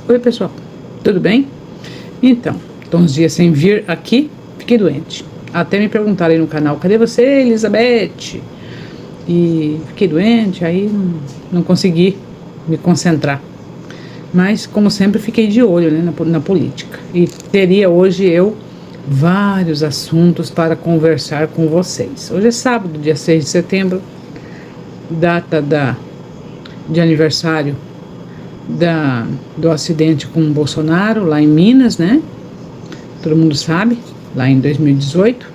Oi, pessoal, tudo bem? Então, tô uns dias sem vir aqui, fiquei doente. Até me perguntaram aí no canal, cadê você, Elizabeth? E fiquei doente, aí não consegui me concentrar. Mas, como sempre, fiquei de olho, né, na política. E teria hoje vários assuntos para conversar com vocês. Hoje é sábado, dia 6 de setembro, data de aniversário do acidente com o Bolsonaro, lá em Minas, né? Todo mundo sabe, lá em 2018.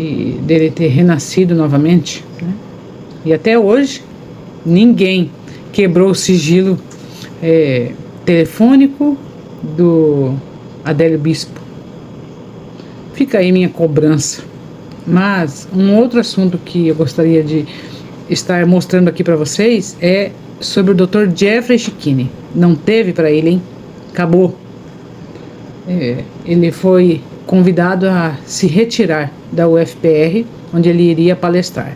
E dele ter renascido novamente, né? E até hoje, ninguém quebrou o sigilo telefônico do Adélio Bispo. Fica aí minha cobrança. Mas um outro assunto que eu gostaria de estar mostrando aqui para vocês é sobre o Dr. Jeffrey Chikine. Não teve para ele, hein? Acabou. Ele foi convidado a se retirar da UFPR, onde ele iria palestrar.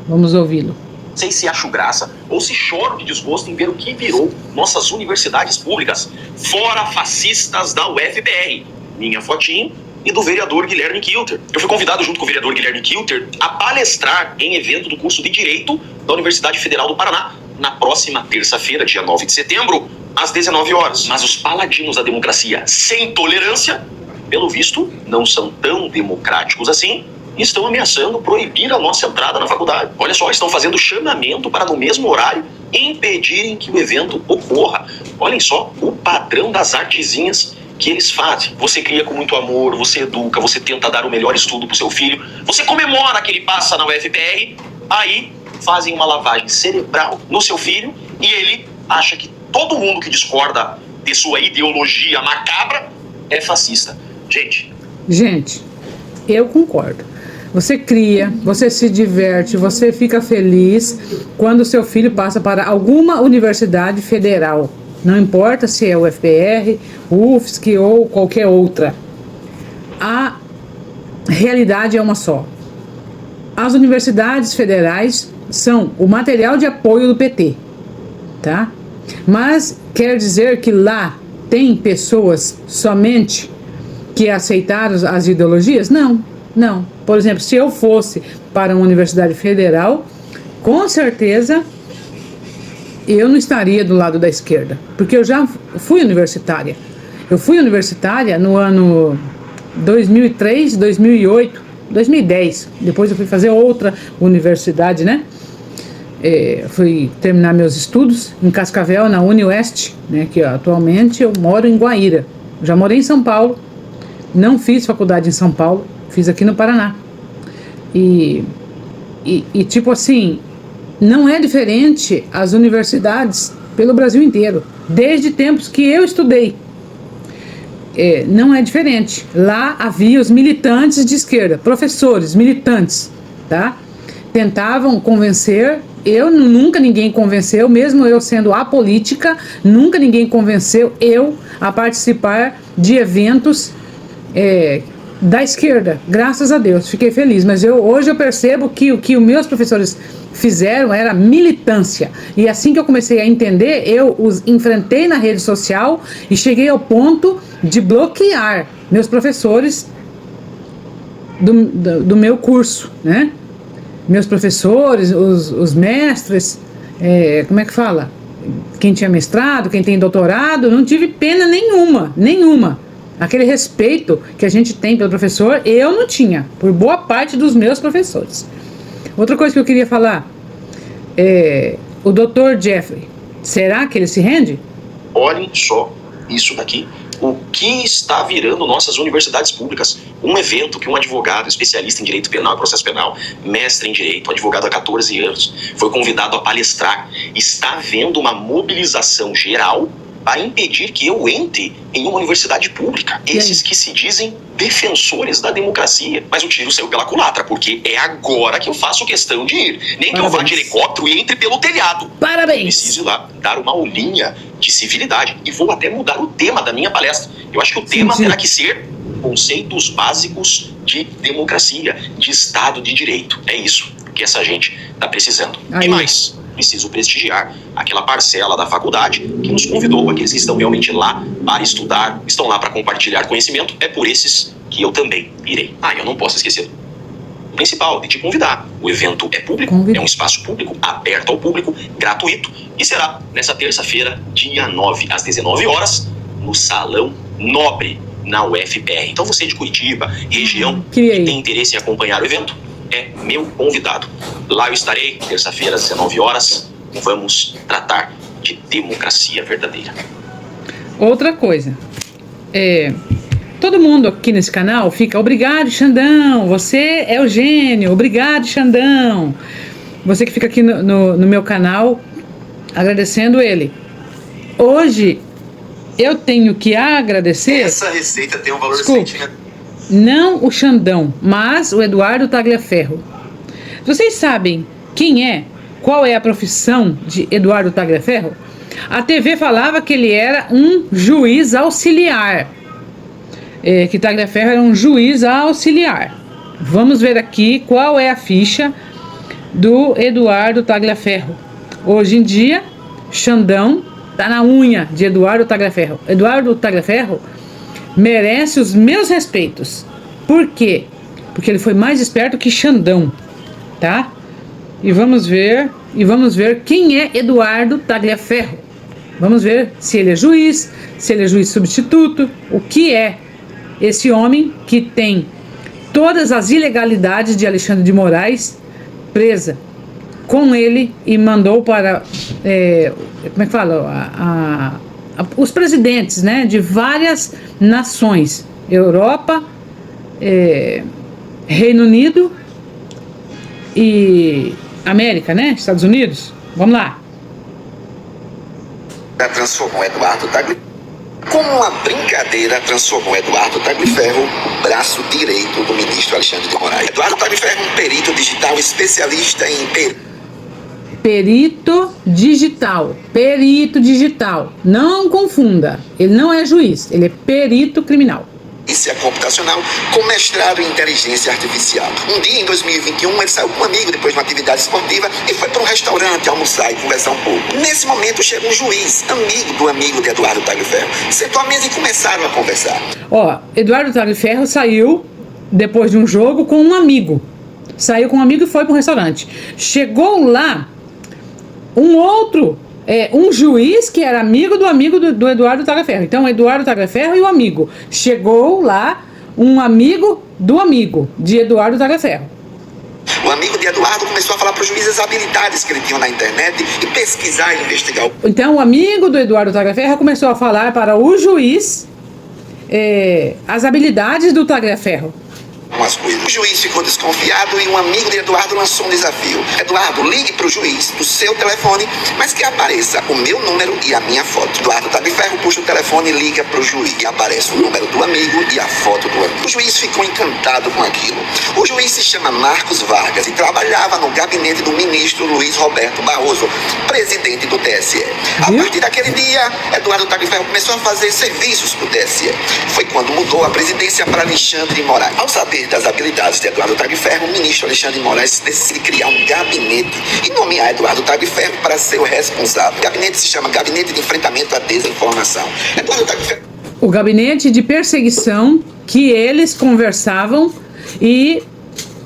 Vamos ouvi-lo. Não sei se acho graça ou se choro de desgosto em ver o que virou nossas universidades públicas. Fora fascistas da UFPR. Minha fotinho e do vereador Guilherme Kilter. Eu fui convidado junto com o vereador Guilherme Kilter a palestrar em evento do curso de Direito da Universidade Federal do Paraná, na próxima terça-feira, dia 9 de setembro, às 19 horas. Mas os paladinos da democracia sem tolerância, pelo visto, não são tão democráticos assim e estão ameaçando proibir a nossa entrada na faculdade. Olha só, estão fazendo chamamento para, no mesmo horário, impedirem que o evento ocorra. Olhem só o padrão das artezinhas que eles fazem. Você cria com muito amor, você educa, você tenta dar o melhor estudo para o seu filho, você comemora que ele passa na UFPR, aí fazem uma lavagem cerebral no seu filho e ele acha que todo mundo que discorda de sua ideologia macabra é fascista. Gente, eu concordo. Você cria, você se diverte, você fica feliz quando seu filho passa para alguma universidade federal. Não importa se é UFPR, UFSC ou qualquer outra. A realidade é uma só. As universidades federais são o material de apoio do PT, tá? Mas quer dizer que lá tem pessoas somente que aceitaram as ideologias? Não. Por exemplo, se eu fosse para uma universidade federal, com certeza eu não estaria do lado da esquerda, porque eu já fui universitária. Eu fui universitária no ano 2003, 2008, 2010. Depois eu fui fazer outra universidade, né? Fui terminar meus estudos em Cascavel, na UniOeste, né? Que atualmente eu moro em Guaíra. Já morei em São Paulo, não fiz faculdade em São Paulo, fiz aqui no Paraná. E tipo assim, não é diferente as universidades pelo Brasil inteiro, desde tempos que eu estudei. Não é diferente. Lá havia os militantes de esquerda, professores, militantes, tá? Tentavam convencer, nunca ninguém convenceu, mesmo eu sendo apolítica, nunca ninguém convenceu eu a participar de eventos da esquerda, graças a Deus, fiquei feliz, mas hoje eu percebo que o que os meus professores fizeram era militância, e assim que eu comecei a entender, eu os enfrentei na rede social e cheguei ao ponto de bloquear meus professores do meu curso, né? Meus professores, os mestres, como é que fala? Quem tinha mestrado, quem tem doutorado, não tive pena nenhuma. Aquele respeito que a gente tem pelo professor, eu não tinha, por boa parte dos meus professores. Outra coisa que eu queria falar, o Dr. Jeffrey, será que ele se rende? Olhem só isso daqui. O que está virando nossas universidades públicas? Um evento que um advogado especialista em direito penal e processo penal, mestre em direito, advogado há 14 anos, foi convidado a palestrar. Está havendo uma mobilização geral para impedir que eu entre em uma universidade pública. Esses que se dizem defensores da democracia. Mas o tiro saiu pela culatra, porque é agora que eu faço questão de ir. Nem que eu vá de helicóptero e entre pelo telhado. Parabéns! Preciso ir lá dar uma aulinha de civilidade. E vou até mudar o tema da minha palestra. Eu acho que o tema terá que ser conceitos básicos de democracia, de Estado de Direito. É isso que essa gente está precisando. E mais, preciso prestigiar aquela parcela da faculdade que nos convidou, aqueles que estão realmente lá para estudar, estão lá para compartilhar conhecimento. É por esses que eu também irei. Eu não posso esquecer o principal, de te convidar. O evento é público, é um espaço público, aberto ao público, gratuito, e será nessa terça-feira, dia 9, às 19 horas, no Salão Nobre, na UFPR. Então você de Curitiba, região, que tem interesse em acompanhar o evento, é meu convidado. Lá eu estarei, terça-feira, às 19 horas. Vamos tratar de democracia verdadeira. Outra coisa, todo mundo aqui nesse canal fica: obrigado, Xandão, você é o gênio, obrigado, Xandão. Você que fica aqui no meu canal, agradecendo ele. Hoje, eu tenho que agradecer... Essa receita tem um valor sentimental. Não o Xandão, mas o Eduardo Tagliaferro. Vocês sabem qual é a profissão de Eduardo Tagliaferro? A TV falava que ele era um juiz auxiliar. Que Tagliaferro era um juiz auxiliar. Vamos ver aqui qual é a ficha do Eduardo Tagliaferro. Hoje em dia, Xandão tá na unha de Eduardo Tagliaferro. Eduardo Tagliaferro merece os meus respeitos. Por quê? Porque ele foi mais esperto que Xandão, tá? E vamos ver quem é Eduardo Tagliaferro. Vamos ver se ele é juiz, se ele é juiz substituto, o que é esse homem que tem todas as ilegalidades de Alexandre de Moraes presa com ele e mandou para, como é que fala? Os presidentes, né, de várias nações, Europa, Reino Unido e América, né, Estados Unidos. Vamos lá. Transformou Eduardo Tagliaferro. Como uma brincadeira, transformou Eduardo Tagliaferro o braço direito do ministro Alexandre de Moraes. Eduardo Tagliaferro é um perito digital especialista em perito digital. Não confunda. Ele não é juiz, ele é perito criminal. Perícia computacional com mestrado em inteligência artificial. Um dia, em 2021, ele saiu com um amigo depois de uma atividade esportiva e foi para um restaurante almoçar e conversar um pouco. Nesse momento, chega um juiz, amigo do amigo de Eduardo Tagliaferro. Sentou à mesa e começaram a conversar. Eduardo Tagliaferro saiu depois de um jogo com um amigo. Saiu com um amigo e foi para um restaurante. Chegou lá um juiz que era amigo do Eduardo Tagliaferro. Então, Eduardo Tagliaferro e o amigo. Chegou lá um amigo do amigo de Eduardo Tagliaferro. O amigo de Eduardo começou a falar para o juiz as habilidades que ele tinha na internet e pesquisar e investigar. Então, o amigo do Eduardo Tagliaferro começou a falar para o juiz as habilidades do Tagliaferro. O juiz ficou desconfiado e um amigo de Eduardo lançou um desafio. Eduardo, ligue para o juiz do seu telefone, mas que apareça o meu número e a minha foto. Eduardo Tagliaferro puxa o telefone e liga para o juiz. E aparece o número do amigo e a foto do amigo. O juiz ficou encantado com aquilo. O juiz se chama Marcos Vargas e trabalhava no gabinete do ministro Luiz Roberto Barroso, presidente do TSE. A partir daquele dia, Eduardo Tagliaferro começou a fazer serviços para o TSE. Foi quando mudou a presidência para Alexandre de Moraes. Ao saber das habilidades de Eduardo Tagliaferro, o ministro Alexandre de Moraes decide criar um gabinete e nomear Eduardo Tagliaferro para ser o responsável. O gabinete se chama Gabinete de Enfrentamento à Desinformação. Eduardo Tagliaferro... O gabinete de perseguição que eles conversavam, e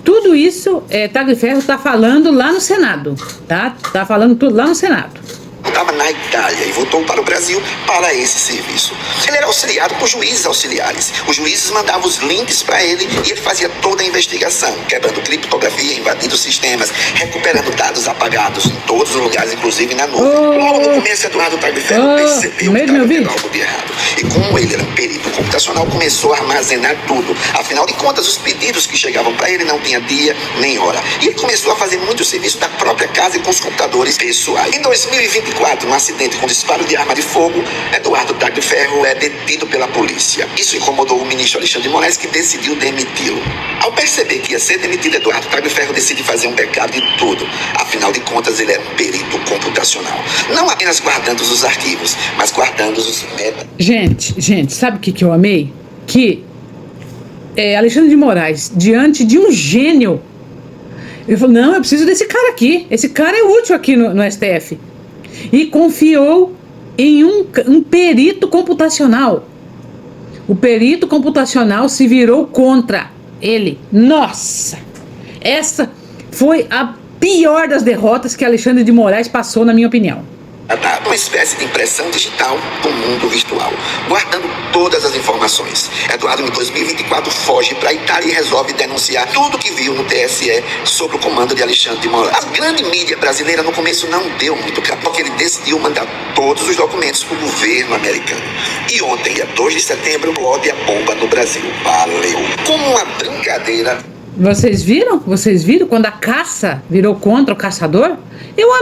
tudo isso Tagliaferro está falando lá no Senado, tá? Tá falando tudo lá no Senado. Estava na Itália e voltou para o Brasil para esse serviço. Ele era auxiliado por juízes auxiliares. Os juízes mandavam os links para ele e ele fazia toda a investigação, quebrando criptografia, invadindo sistemas, recuperando dados apagados em todos os lugares, inclusive na nuvem. Logo no começo, Eduardo Tagliaferro percebeu que estava tendo algo de errado. E como ele era um perito computacional, começou a armazenar tudo. Afinal de contas, os pedidos que chegavam para ele não tinha dia nem hora. E ele começou a fazer muito serviço da própria casa e com os computadores pessoais. Em 2024, num acidente com disparo de arma de fogo, Eduardo Tagliaferro é detido pela polícia. Isso incomodou o ministro Alexandre de Moraes, que decidiu demiti-lo. Ao perceber que ia ser demitido, Eduardo Tagliaferro decide fazer um backup de tudo. Afinal de contas, ele era um perito computacional. Não apenas guardando os arquivos, mas guardando os métodos. Gente, sabe o que eu amei? Que Alexandre de Moraes, diante de um gênio, Ele falou, não, eu preciso desse cara aqui. Esse cara é útil aqui no STF. E confiou em um perito computacional. O perito computacional se virou contra ele. Nossa! Essa foi a pior das derrotas que Alexandre de Moraes passou, na minha opinião. Uma espécie de impressão digital do mundo virtual, guardando todas as informações. Eduardo, em 2024, foge para a Itália e resolve denunciar tudo que viu no TSE sobre o comando de Alexandre de Moraes. A grande mídia brasileira no começo não deu muito claro, porque ele decidiu mandar todos os documentos para o governo americano. E ontem, dia 2 de setembro, explode a bomba no Brasil. Valeu! Como uma brincadeira. Vocês viram? Vocês viram quando a caça virou contra o caçador? Eu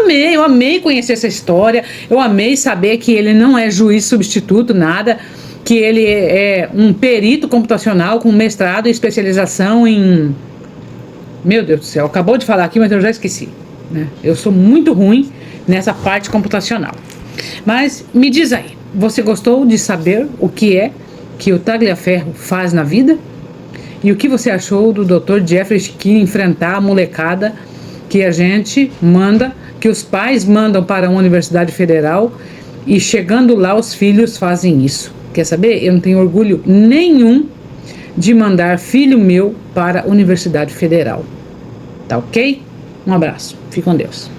amei conhecer essa história. Eu amei saber que ele não é juiz substituto, nada. Que ele é um perito computacional com mestrado e especialização em... Meu Deus do céu, acabou de falar aqui, mas eu já esqueci, né? Eu sou muito ruim nessa parte computacional. Mas me diz aí, você gostou de saber o que é que o Tagliaferro faz na vida? E o que você achou do Dr. Jeffrey Schick enfrentar a molecada que a gente manda, que os pais mandam para uma universidade federal e chegando lá os filhos fazem isso? Quer saber? Eu não tenho orgulho nenhum de mandar filho meu para a universidade federal. Tá ok? Um abraço. Fique com Deus.